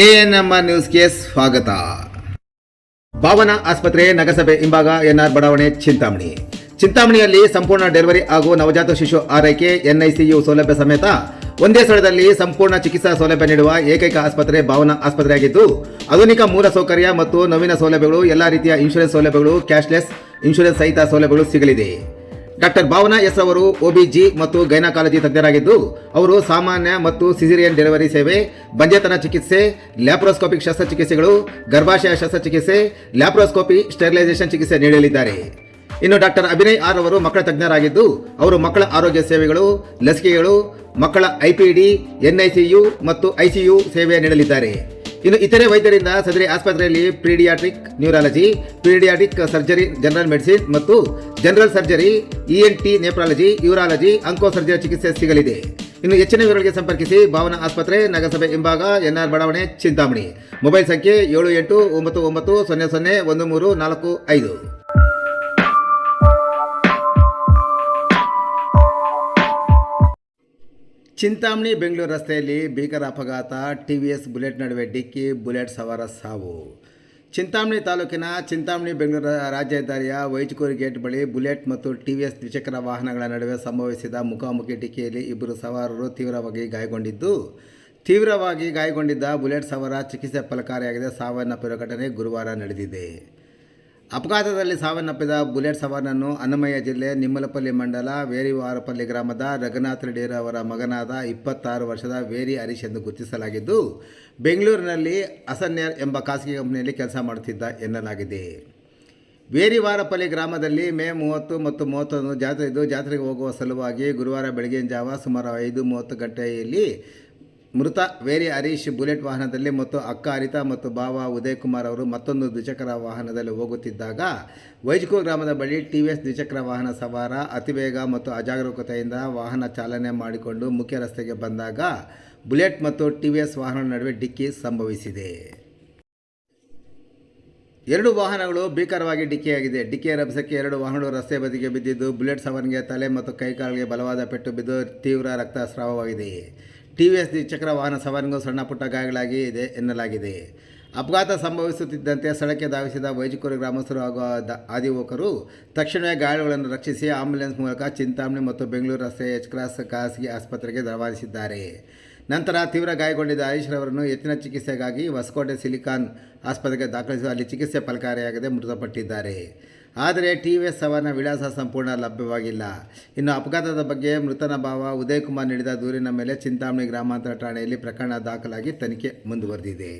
ANM ನ್ಯೂಸ್ಗೆ ಸ್ವಾಗತ. ಭಾವನಾ ಆಸ್ಪತ್ರೆ ನಗರಸಭೆ ಹಿಂಭಾಗ ಎನ್ಆರ್ ಬಡಾವಣೆ ಚಿಂತಾಮಣಿಯಲ್ಲಿ ಸಂಪೂರ್ಣ ಡೆಲಿವರಿ ಹಾಗೂ ನವಜಾತ ಶಿಶು ಆರೈಕೆ ಎನ್ಐಸಿಯು ಸೌಲಭ್ಯ ಸಮೇತ ಒಂದೇ ಸ್ಥಳದಲ್ಲಿ ಸಂಪೂರ್ಣ ಚಿಕಿತ್ಸಾ ಸೌಲಭ್ಯ ನೀಡುವ ಏಕೈಕ ಆಸ್ಪತ್ರೆ ಭಾವನಾ ಆಸ್ಪತ್ರೆಯಾಗಿದ್ದು, ಆಧುನಿಕ ಮೂಲ ಸೌಕರ್ಯ ಮತ್ತು ನವೀನ ಸೌಲಭ್ಯಗಳು, ಎಲ್ಲ ರೀತಿಯ ಇನ್ಶೂರೆನ್ಸ್ ಸೌಲಭ್ಯಗಳು, ಕ್ಯಾಶ್ಲೆಸ್ ಇನ್ಶೂರೆನ್ಸ್ ಸಹಿತ ಸೌಲಭ್ಯಗಳು ಸಿಗಲಿದೆ. ಡಾಕ್ಟರ್ ಭಾವನಾ ಎಸ್ ಅವರು OBG ಮತ್ತು ಗೈನಕಾಲಜಿ ತಜ್ಞರಾಗಿದ್ದು, ಅವರು ಸಾಮಾನ್ಯ ಮತ್ತು ಸಿಸೇರಿಯನ್ ಡೆಲಿವರಿ ಸೇವೆ, ಬಂಜೆತನ ಚಿಕಿತ್ಸೆ, ಲ್ಯಾಪ್ರೋಸ್ಕೋಪಿಕ್ ಶಸ್ತ್ರಚಿಕಿತ್ಸೆಗಳು, ಗರ್ಭಾಶಯ ಶಸ್ತ್ರಚಿಕಿತ್ಸೆ, ಲ್ಯಾಪ್ರೋಸ್ಕೋಪಿ, ಸ್ಟೆರಿಲೈಸೇಷನ್ ಚಿಕಿತ್ಸೆ ನೀಡಲಿದ್ದಾರೆ. ಇನ್ನು ಡಾಕ್ಟರ್ ಅಭಿನಯ್ ಆರ್ ಅವರು ಮಕ್ಕಳ ತಜ್ಞರಾಗಿದ್ದು, ಅವರು ಮಕ್ಕಳ ಆರೋಗ್ಯ ಸೇವೆಗಳು, ಲಸಿಕೆಗಳು, ಮಕ್ಕಳ IPD, NICU ಮತ್ತು ICU ಸೇವೆ ನೀಡಲಿದ್ದಾರೆ. ಇನ್ನು ಇತರೆ ವೈದ್ಯರಿಂದ ಸದರಿ ಆಸ್ಪತ್ರೆಯಲ್ಲಿ paediatric neurology, paediatric surgery, general medicine ಮತ್ತು general surgery, ENT nephrology, urology, onco surgery ಚಿಕಿತ್ಸೆ ಸಿಗಲಿದೆ. ಇನ್ನು ಹೆಚ್ಚಿನ ವಿವರಗಳಿಗೆ ಸಂಪರ್ಕಿಸಿ ಭಾವನಾ ಆಸ್ಪತ್ರೆ, ನಗರಸಭೆ ಹಿಂಭಾಗ, ಎನ್ಆರ್ ಬಡಾವಣೆ, ಚಿಂತಾಮಣಿ. ಮೊಬೈಲ್ ಸಂಖ್ಯೆ 7899001345. ಚಿಂತಾಮಣಿ ಬೆಂಗಳೂರು ರಸ್ತೆಯಲ್ಲಿ ಭೀಕರ ಅಪಘಾತ, TVS ಬುಲೆಟ್ ನಡುವೆ ಡಿಕ್ಕಿ, ಬುಲೆಟ್ ಸವಾರ ಸಾವು. ಚಿಂತಾಮಣಿ ತಾಲೂಕಿನ ಚಿಂತಾಮಣಿ ಬೆಂಗಳೂರು ರಾಜ್ಯ ಹೆದ್ದಾರಿಯ ವೈಜ್ಕೂರು ಗೇಟ್ ಬಳಿ ಬುಲೆಟ್ ಮತ್ತು TVS ದ್ವಿಚಕ್ರ ವಾಹನಗಳ ನಡುವೆ ಸಂಭವಿಸಿದ ಮುಖಾಮುಖಿ ಡಿಕ್ಕಿಯಲ್ಲಿ ಇಬ್ಬರು ಸವಾರರು ತೀವ್ರವಾಗಿ ಗಾಯಗೊಂಡಿದ್ದ ಬುಲೆಟ್ ಸವಾರ ಚಿಕಿತ್ಸೆ ಫಲಕಾರಿಯಾಗಿದೆ. ಸಾವನ್ನಪ್ಪಿರುವ ಘಟನೆ ಗುರುವಾರ ನಡೆದಿದೆ. ಅಪಘಾತದಲ್ಲಿ ಸಾವನ್ನಪ್ಪಿದ ಬುಲೆಟ್ ಸವಾರನನ್ನು ಅನ್ನಮಯ್ಯ ಜಿಲ್ಲೆ ನಿಮ್ಮಲಪಲ್ಲಿ ಮಂಡಲ ವೇರಿವಾರಪಲ್ಲಿ ಗ್ರಾಮದ ರಘುನಾಥ್ ರೆಡ್ಡಿ ಅವರ ಮಗನಾದ 26 ವರ್ಷದ ವೇರಿ ಹರೀಶ್ ಎಂದು ಗುರುತಿಸಲಾಗಿದ್ದು, ಬೆಂಗಳೂರಿನಲ್ಲಿ ಅಸನ್ಯರ್ ಎಂಬ ಖಾಸಗಿ ಕಂಪನಿಯಲ್ಲಿ ಕೆಲಸ ಮಾಡುತ್ತಿದ್ದ ಎನ್ನಲಾಗಿದೆ. ವೇರಿವಾರಪಲ್ಲಿ ಗ್ರಾಮದಲ್ಲಿ ಮೇ 30 ಮತ್ತು 31 ಜಾತ್ರೆ ಇದ್ದು, ಜಾತ್ರೆಗೆ ಹೋಗುವ ಸಲುವಾಗಿ ಗುರುವಾರ ಬೆಳಗಿನ ಜಾವ ಸುಮಾರು 5:30 ಗಂಟೆಯಲ್ಲಿ ಮೃತ ವೇರಿ ಹರೀಶ್ ಬುಲೆಟ್ ವಾಹನದಲ್ಲಿ ಮತ್ತು ಅಕ್ಕ ಹರಿತಾ ಮತ್ತು ಭಾವ ಉದಯ್ ಕುಮಾರ್ ಅವರು ಮತ್ತೊಂದು ದ್ವಿಚಕ್ರ ವಾಹನದಲ್ಲಿ ಹೋಗುತ್ತಿದ್ದಾಗ ವೈಜ್ಕೂರು ಗ್ರಾಮದ ಬಳಿ TVS ದ್ವಿಚಕ್ರ ವಾಹನ ಸವಾರ ಅತಿವೇಗ ಮತ್ತು ಅಜಾಗರೂಕತೆಯಿಂದ ವಾಹನ ಚಾಲನೆ ಮಾಡಿಕೊಂಡು ಮುಖ್ಯ ರಸ್ತೆಗೆ ಬಂದಾಗ ಬುಲೆಟ್ ಮತ್ತು TVS ವಾಹನ ನಡುವೆ ಡಿಕ್ಕಿ ಸಂಭವಿಸಿದೆ. ಎರಡು ವಾಹನಗಳು ಭೀಕರವಾಗಿ ಡಿಕ್ಕಿಯಾಗಿದೆ. ಡಿಕ್ಕಿಯ ರಭಸಕ್ಕೆ ಎರಡು ವಾಹನಗಳು ರಸ್ತೆ ಬದಿಗೆ ಬಿದ್ದಿದ್ದು, ಬುಲೆಟ್ ಸವಾರನಿಗೆ ತಲೆ ಮತ್ತು ಕೈಕಾಲಿಗೆ ಬಲವಾದ ಪೆಟ್ಟು ಬಿದ್ದು ತೀವ್ರ ರಕ್ತಸ್ರಾವವಾಗಿದೆ. TVS ದ್ವಿಚಕ್ರ ವಾಹನ ಸವಾರನಿಗೂ ಸಣ್ಣ ಪುಟ್ಟ ಗಾಯಗಳಾಗಿದೆ ಎನ್ನಲಾಗಿದೆ. ಅಪಘಾತ ಸಂಭವಿಸುತ್ತಿದ್ದಂತೆ ಸ್ಥಳಕ್ಕೆ ಧಾವಿಸಿದ ವೈಜ್ಕೂರು ಗ್ರಾಮಸ್ಥರು ಹಾಗೂ ಆದಿವಾಸಿಗಳು ತಕ್ಷಣವೇ ಗಾಯಾಳುಗಳನ್ನು ರಕ್ಷಿಸಿ ಆಂಬ್ಯುಲೆನ್ಸ್ ಮೂಲಕ ಚಿಂತಾಮಣಿ ಮತ್ತು ಬೆಂಗಳೂರು ರಸ್ತೆಯ H-Cross ಖಾಸಗಿ ಆಸ್ಪತ್ರೆಗೆ ರವಾನಿಸಿದ್ದಾರೆ. ನಂತರ ತೀವ್ರ ಗಾಯಗೊಂಡಿದ್ದ ಹರೀಶ್ ರವರನ್ನು ಹೆಚ್ಚಿನ ಚಿಕಿತ್ಸೆಗಾಗಿ ಹೊಸಕೋಟೆ ಸಿಲಿಕಾನ್ ಆಸ್ಪತ್ರೆಗೆ ದಾಖಲಿಸಿ ಅಲ್ಲಿ ಚಿಕಿತ್ಸೆ ಫಲಕಾರಿಯಾಗದೆ ಮೃತಪಟ್ಟಿದ್ದಾರೆ. ಆದರೆ TVS ಸವಾರನ ವಿಳಾಸ ಸಂಪೂರ್ಣ ಲಭ್ಯವಾಗಿಲ್ಲ. ಇನ್ನು ಅಪಘಾತದ ಬಗ್ಗೆ ಮೃತನ ಭಾವ ಉದಯ್ ಕುಮಾರ್ ನೀಡಿದ ದೂರಿನ ಮೇಲೆ ಚಿಂತಾಮಣಿ ಗ್ರಾಮಾಂತರ ಠಾಣೆಯಲ್ಲಿ ಪ್ರಕರಣ ದಾಖಲಾಗಿ ತನಿಖೆ ಮುಂದುವರೆದಿದೆ.